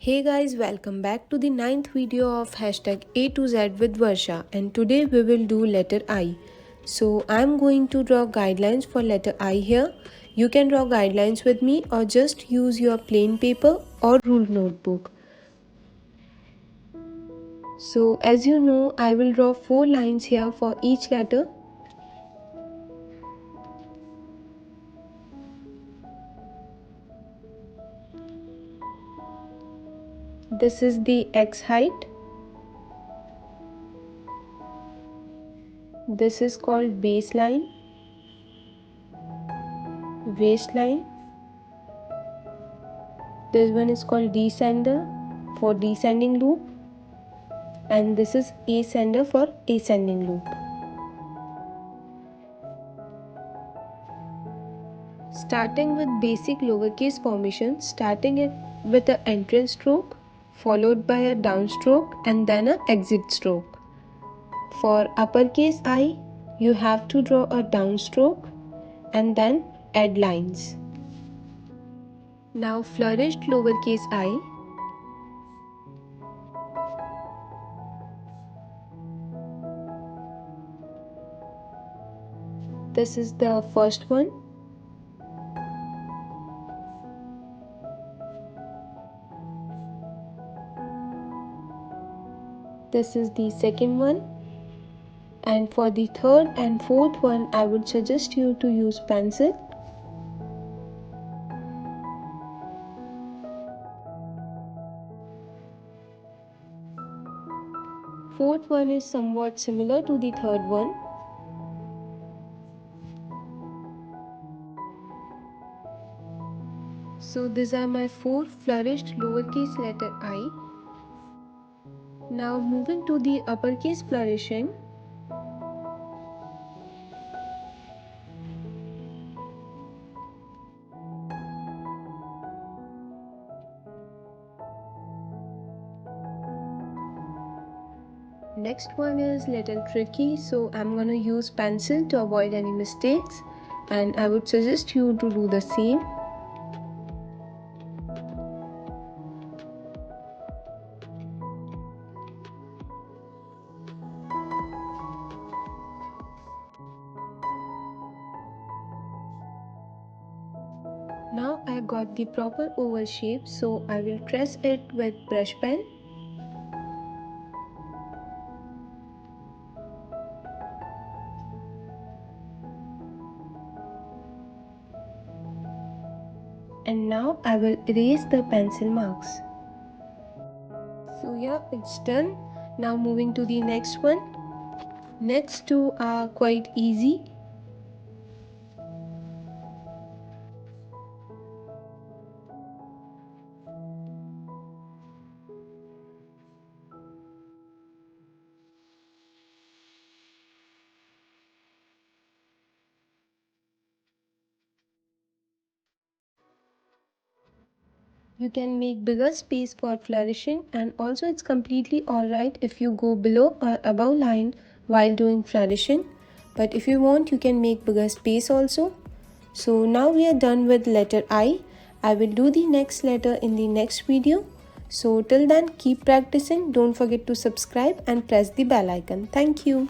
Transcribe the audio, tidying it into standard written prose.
Hey guys, welcome back to the ninth video of hashtag A to Z with Varsha, and today we will do letter I. So I'm going to draw guidelines for letter I here. You can draw guidelines with me or just use your plain paper or ruled notebook. So as you know, I will draw 4 lines here for each letter. This is the X height. This is called baseline, waistline. This one is called descender for descending loop, and this is ascender for ascending loop. Starting with basic lowercase formation, starting it with an entrance stroke followed by a downstroke and then an exit stroke. For uppercase I, you have to draw a downstroke and then add lines. Now flourished lowercase I. This is the first one. This is the second one. And for the third and fourth one, I would suggest you to use pencil. Fourth one is somewhat similar to the third one. So these are my 4 flourished lowercase letter I. Now moving to the uppercase flourishing. Next one is little tricky, so I'm gonna use pencil to avoid any mistakes, and I would suggest you to do the same. Now I got the proper oval shape, so I will trace it with brush pen. And now I will erase the pencil marks. So yeah, it's done. Now moving to the next one. Next two are quite easy. You can make bigger space for flourishing, and also it's completely alright if you go below or above line while doing flourishing, but if you want you can make bigger space also. So now we are done with letter I. I will do the next letter in the next video. So till then keep practicing, don't forget to subscribe and press the bell icon. Thank you.